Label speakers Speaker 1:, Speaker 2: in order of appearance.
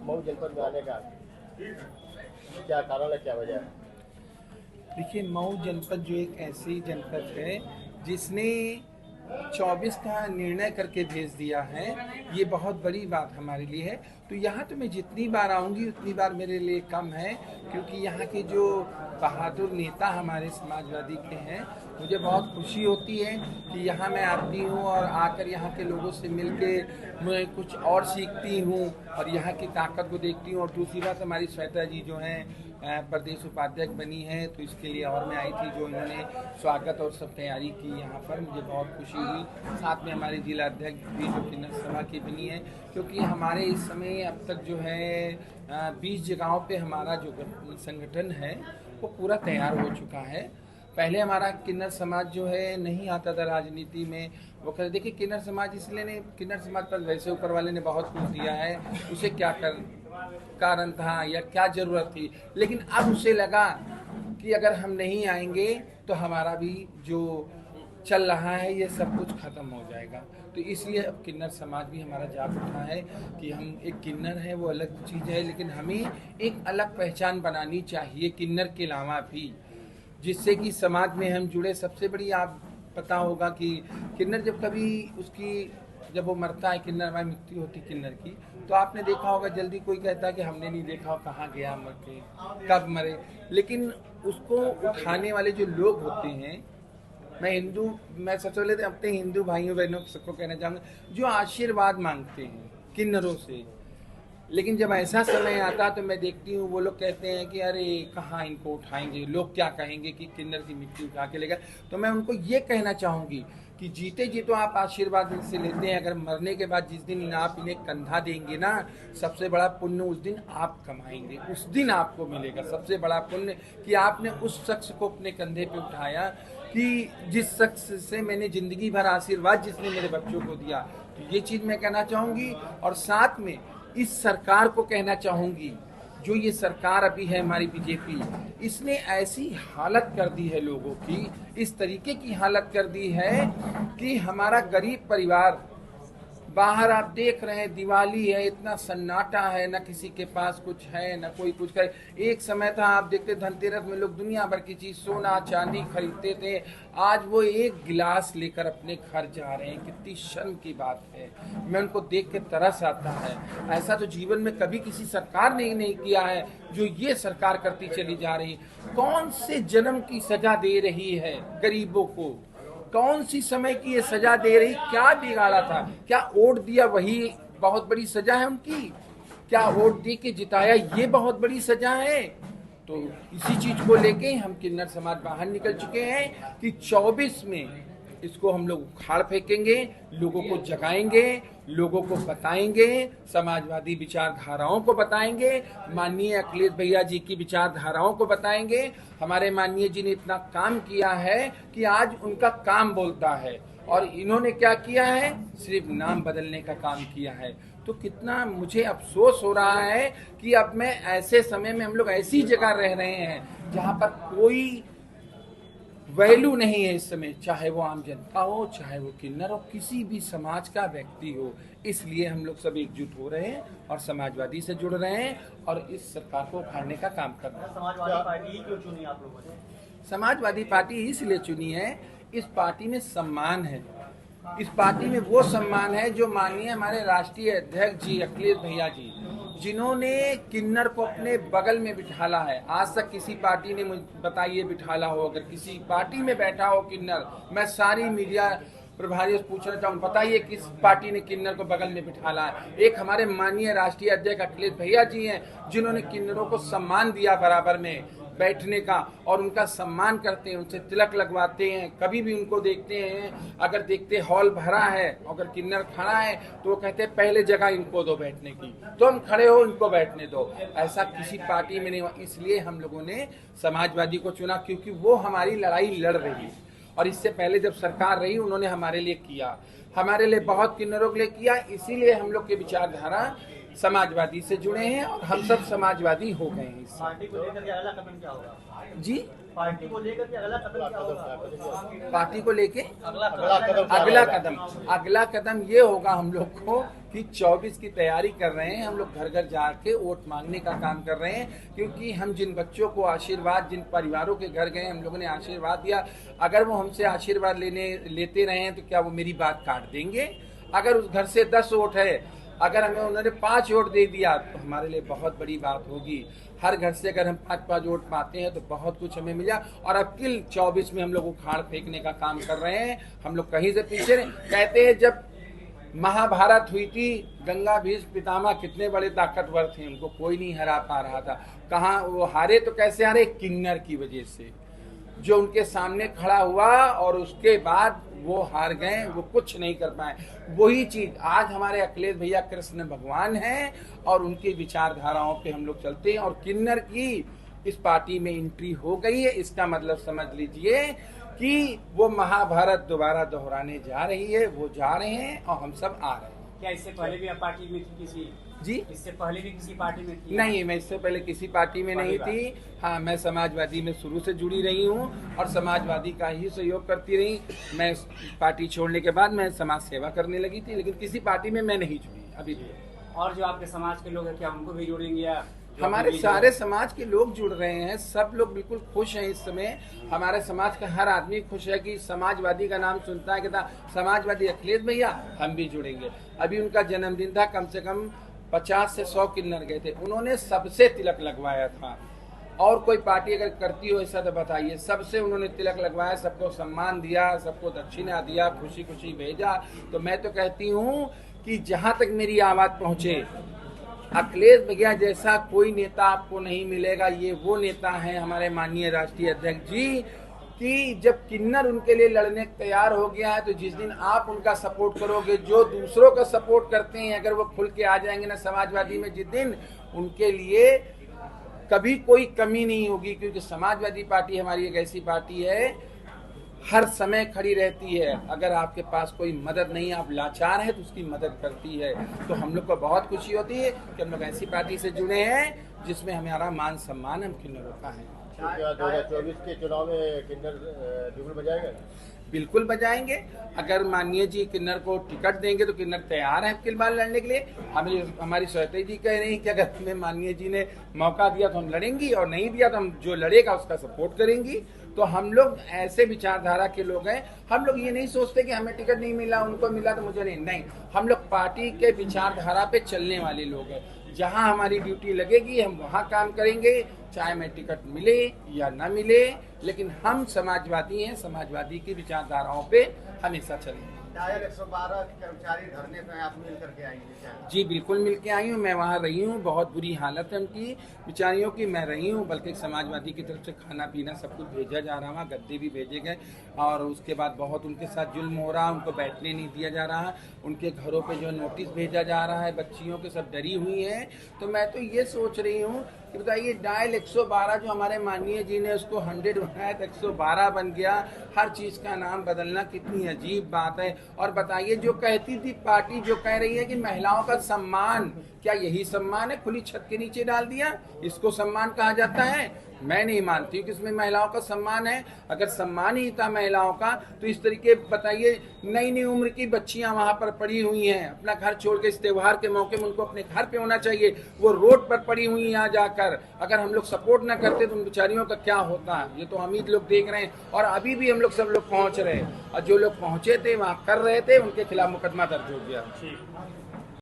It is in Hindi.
Speaker 1: मऊ जनपद में आने का क्या कारण है, क्या वजह है?
Speaker 2: देखिए, मऊ जनपद जो एक ऐसी जनपद है जिसने 24 का निर्णय करके भेज दिया है, ये बहुत बड़ी बात हमारे लिए है। तो यहाँ तो मैं जितनी बार आऊँगी उतनी बार मेरे लिए कम है, क्योंकि यहाँ के जो बहादुर नेता हमारे समाजवादी के हैं, मुझे बहुत खुशी होती है कि यहाँ मैं आती हूँ और आकर यहाँ के लोगों से मिल के मैं कुछ और सीखती हूँ और यहाँ की ताकत को देखती हूँ। और दूसरी बात, हमारी श्वेता जी जो हैं प्रदेश उपाध्यक्ष बनी है, तो इसके लिए और मैं आई थी, जो इन्होंने स्वागत और सब तैयारी की यहाँ पर, मुझे बहुत खुशी हुई। साथ में हमारे जिला अध्यक्ष भी जो किन्नर सभा की बनी है, क्योंकि हमारे इस समय अब तक जो है 20 जगहों पे हमारा जो संगठन है वो पूरा तैयार हो चुका है। पहले हमारा किन्नर समाज जो है नहीं आता था राजनीति में, वो कहते देखिए किन्नर समाज इसलिए नहीं, किन्नर समाज पर वैसे ऊपर वाले ने बहुत कुछ दिया है, उसे क्या कारण था या क्या जरूरत थी, लेकिन अब उसे लगा कि अगर हम नहीं आएंगे तो हमारा भी जो चल रहा है ये सब कुछ खत्म हो जाएगा। तो इसलिए अब किन्नर समाज भी हमारा जाग उठा है कि हम एक किन्नर है, वो अलग चीज़ है, लेकिन हमें एक अलग पहचान बनानी चाहिए किन्नर के अलावा भी, जिससे कि समाज में हम जुड़े। सबसे बड़ी आप पता होगा कि किन्नर जब वो मरता है, किन्नर हमारी मृत्यु होती किन्नर की, तो आपने देखा होगा जल्दी कोई कहता है कि हमने नहीं देखा हो कहाँ गया मर के, कब मरे, लेकिन उसको उठाने वाले जो लोग होते हैं, मैं सबसे पहले तो अपने हिंदू भाइयों बहनों सबको कहना चाहूँगा, जो आशीर्वाद मांगते हैं किन्नरों से, लेकिन जब ऐसा समय आता तो मैं देखती हूँ वो लोग कहते हैं कि अरे कहाँ इनको उठाएंगे, लोग क्या कहेंगे कि किन्नर की मिट्टी उठा के लेगा। तो मैं उनको ये कहना चाहूँगी कि जीते जी तो आप आशीर्वाद इनसे लेते हैं, अगर मरने के बाद जिस दिन आप इन्हें कंधा देंगे ना, सबसे बड़ा पुण्य उस दिन आप कमाएंगे, उस दिन आपको मिलेगा सबसे बड़ा पुण्य कि आपने उस शख्स को अपने कंधे पे उठाया, कि जिस शख्स से मैंने जिंदगी भर आशीर्वाद जिसने मेरे बच्चों को दिया। तो ये चीज़ मैं कहना चाहूँगी, और साथ में इस सरकार को कहना चाहूँगी, जो ये सरकार अभी है हमारी बीजेपी, इसने ऐसी हालत कर दी है लोगों की, इस तरीके की हालत कर दी है कि हमारा गरीब परिवार, बाहर आप देख रहे हैं दिवाली है, इतना सन्नाटा है, ना किसी के पास कुछ है ना कोई कुछ करे। एक समय था आप देखते धनतेरस में लोग दुनिया भर की चीज सोना चांदी खरीदते थे, आज वो एक गिलास लेकर अपने घर जा रहे हैं, कितनी शर्म की बात है। मैं उनको देख के तरस आता है। ऐसा तो जीवन में कभी किसी सरकार ने नहीं किया है जो ये सरकार करती चली जा रही। कौन से जन्म की सजा दे रही है गरीबों को, कौन सी समय की ये सजा दे रही, क्या बिगाड़ा था, क्या वोट दिया वही बहुत बड़ी सजा है उनकी, क्या वोट दे के जिताया ये बहुत बड़ी सजा है। तो इसी चीज को लेके हम किन्नर समाज बाहर निकल चुके हैं कि 24 में इसको हम लोग उखाड़ फेंकेंगे, लोगों को जगाएंगे, लोगों को बताएंगे, समाजवादी विचारधाराओं को बताएंगे, माननीय अखिलेश भैया जी की विचारधाराओं को बताएंगे। हमारे माननीय जी ने इतना काम किया है कि आज उनका काम बोलता है, और इन्होंने क्या किया है, सिर्फ नाम बदलने का काम किया है। तो कितना मुझे अफसोस हो रहा है कि अब मैं ऐसे समय में, हम लोग ऐसी जगह रह रहे हैं जहाँ पर कोई वैल्यू नहीं है इस समय, चाहे वो आम जनता हो, चाहे वो किन्नर हो, किसी भी समाज का व्यक्ति हो। इसलिए हम लोग सब एकजुट हो रहे हैं और समाजवादी से जुड़ रहे हैं और इस सरकार को उखाड़ने का काम कर रहे हैं।
Speaker 1: समाजवादी पार्टी क्यों चुनी आप लोगों ने?
Speaker 2: समाजवादी पार्टी इसलिए चुनी है, इस पार्टी में सम्मान है, इस पार्टी में वो सम्मान है जो माननीय हमारे राष्ट्रीय अध्यक्ष जी अखिलेश भैया जी, जिन्होंने किन्नर को अपने बगल में बिठाला है। आज तक किसी पार्टी ने बताइए बिठाला हो, अगर किसी पार्टी में बैठा हो किन्नर, मैं सारी मीडिया प्रभारी से पूछना चाहूँ, बताइए किस पार्टी ने किन्नर को बगल में बिठाला है। एक हमारे माननीय राष्ट्रीय अध्यक्ष अखिलेश भैया जी हैं, जिन्होंने किन्नरों को सम्मान दिया बराबर में बैठने का, और उनका सम्मान करते हैं, उनसे तिलक लगवाते हैं। कभी भी उनको देखते हैं, अगर देखते हॉल भरा है, अगर किन्नर खड़ा है तो वो कहते हैं पहले जगह इनको दो बैठने की, तुम खड़े हो इनको बैठने दो। ऐसा किसी पार्टी में नहीं हुआ। इसलिए हम लोगों ने समाजवादी को चुना, क्योंकि वो हमारी लड़ाई लड़ रही है, और इससे पहले जब सरकार रही उन्होंने हमारे लिए किया, हमारे लिए बहुत किन्नरों के लिए किया। इसीलिए हम लोग की विचारधारा समाजवादी से जुड़े हैं और हम सब समाजवादी हो गए हैं इससे।
Speaker 3: पार्टी को लेकर के अगला कदम क्या होगा?
Speaker 2: जी,
Speaker 3: पार्टी को लेकर के अगला कदम क्या होगा?
Speaker 2: पार्टी को लेके
Speaker 3: अगला कदम
Speaker 2: अगला कदम ये होगा हम लोग को कि 24 की तैयारी कर रहे हैं। हम लोग घर घर जाके वोट मांगने का काम कर रहे हैं, क्योंकि हम जिन बच्चों को आशीर्वाद, जिन परिवारों के घर गए हम लोगों ने आशीर्वाद दिया, अगर वो हमसे आशीर्वाद लेते रहे हैं तो क्या वो मेरी बात काट देंगे? अगर उस घर से 10 वोट है, अगर हमें उन्होंने 5 वोट दे दिया तो हमारे लिए बहुत बड़ी बात होगी। हर घर से अगर हम 5-5 वोट पाते हैं तो बहुत कुछ हमें मिला। और अब किल 24 में हम लोग उखाड़ फेंकने का काम कर रहे हैं। हम लोग कहीं से पीछे नहीं। कहते हैं जब महाभारत हुई थी, गंगा भीष्म पितामह कितने बड़े ताकतवर थे, उनको कोई नहीं हरा पा रहा था। कहाँ वो हारे? तो कैसे हारे? किन्नर की वजह से, जो उनके सामने खड़ा हुआ और उसके बाद वो हार गए, वो कुछ नहीं कर पाए। वही चीज आज हमारे अखिलेश भैया कृष्ण भगवान हैं और उनकी विचारधाराओं पे हम लोग चलते हैं। और किन्नर की इस पार्टी में एंट्री हो गई है, इसका मतलब समझ लीजिए कि वो महाभारत दोबारा दोहराने जा रही है। वो जा रहे हैं और हम सब आ रहे हैं।
Speaker 4: क्या इससे पहले भी आप पार्टी में थी किसी?
Speaker 2: जी,
Speaker 4: इससे पहले भी किसी पार्टी में थी?
Speaker 2: नहीं, मैं इससे पहले किसी पार्टी में नहीं थी। हाँ, मैं समाजवादी में शुरू से जुड़ी रही हूँ और समाजवादी का ही सहयोग करती रही। मैं पार्टी छोड़ने के बाद मैं समाज सेवा करने लगी थी, लेकिन किसी पार्टी में मैं नहीं जुड़ी अभी भी।
Speaker 4: और जो आपके समाज के लोग हैं, क्या उनको भी जोड़ेंगे या?
Speaker 2: हमारे सारे समाज के लोग जुड़ रहे हैं, सब लोग बिल्कुल खुश हैं इस समय। हमारे समाज का हर आदमी खुश है कि समाजवादी का नाम सुनता है, कहता समाजवादी अखिलेश भैया, हम भी जुड़ेंगे। अभी उनका जन्मदिन था, कम से कम 50 से 100 किन्नर गए थे, उन्होंने सबसे तिलक लगवाया था। और कोई पार्टी अगर करती हो ऐसा तो बताइए। सबसे उन्होंने तिलक लगवाया, सबको सम्मान दिया, सबको दक्षिणा दिया, खुशी खुशी भेजा। तो मैं तो कहती हूँ कि जहाँ तक मेरी आवाज़ पहुँचे, अखिलेश भैया जैसा कोई नेता आपको नहीं मिलेगा। ये वो नेता हैं हमारे माननीय राष्ट्रीय अध्यक्ष जी, कि जब किन्नर उनके लिए लड़ने तैयार हो गया है, तो जिस दिन आप उनका सपोर्ट करोगे, जो दूसरों का सपोर्ट करते हैं, अगर वो खुल के आ जाएंगे ना समाजवादी में, जिस दिन उनके लिए कभी कोई कमी नहीं होगी। क्योंकि समाजवादी पार्टी हमारी एक ऐसी पार्टी है, हर समय खड़ी रहती है। अगर आपके पास कोई मदद नहीं, आप लाचार हैं, तो उसकी मदद करती है। तो हम लोग को बहुत खुशी होती है कि हम लोग ऐसी पार्टी से जुड़े हैं जिसमें हमारा मान सम्मान हम किन्नरों का है।
Speaker 1: क्या 2024 के चुनाव में किन्नर बिगुल बजाएगा?
Speaker 2: बिल्कुल बजाएंगे। अगर माननीय जी किन्नर को टिकट देंगे तो किन्नर तैयार है अब की बार लड़ने के लिए। हमारी श्वेता जी कह रही हैं कि अगर हमें माननीय जी ने मौका दिया तो हम लड़ेंगी, और नहीं दिया तो हम जो लड़ेगा उसका सपोर्ट करेंगी। तो हम लोग ऐसे विचारधारा के लोग हैं। हम लोग ये नहीं सोचते कि हमें टिकट नहीं मिला, उनको मिला तो मुझे नहीं। हम लोग पार्टी के विचारधारा पे चलने वाले लोग हैं। जहां हमारी ड्यूटी लगेगी हम वहां काम करेंगे, चाहे मैं टिकट मिले या न मिले। लेकिन हम समाजवादी हैं, समाजवादी की विचारधाराओं पे हमेशा चलेंगे।
Speaker 3: 112 कर्मचारी धरने पे आप मिल करके आएंगे क्या?
Speaker 2: जी बिल्कुल मिल के आई हूँ। मैं वहाँ रही हूँ, बहुत बुरी हालत है उनकी बेचारियों की। मैं रही हूँ, बल्कि समाजवादी की तरफ से खाना पीना सब कुछ भेजा जा रहा है, गद्दे भी भेजे गए। और उसके बाद बहुत उनके साथ जुल्म हो रहा है, उनको बैठने नहीं दिया जा रहा है। उनके घरों पे जो नोटिस भेजा जा रहा है, बच्चियों के सब डरी हुई हैं। तो मैं तो ये सोच रही हूँ कि बताइए, डायल 112 जो हमारे माननीय जी ने उसको 100 बनाया तो 112 बन गया। हर चीज़ का नाम बदलना कितनी अजीब बात है। और बताइए, जो कहती थी पार्टी, जो कह रही है कि महिलाओं का सम्मान, क्या यही सम्मान है? खुली छत के नीचे डाल दिया, इसको सम्मान कहा जाता है? मैं नहीं मानती हूँ कि इसमें महिलाओं का सम्मान है। अगर सम्मान ही था महिलाओं का तो इस तरीके बताइए, नई नई उम्र की बच्चियां वहां पर पड़ी हुई हैं, अपना घर छोड़ के इस त्योहार के मौके में उनको अपने घर पे होना चाहिए। वो रोड पर पड़ी हुई यहाँ जाकर, अगर हम लोग सपोर्ट ना करते तो उन बेचारियों का क्या होता है? ये तो हम ही लोग देख रहे हैं। और अभी भी हम लोग सब लोग पहुँच रहे हैं, और जो लोग पहुँचे थे वहाँ कर रहे थे, उनके खिलाफ मुकदमा दर्ज हो गया।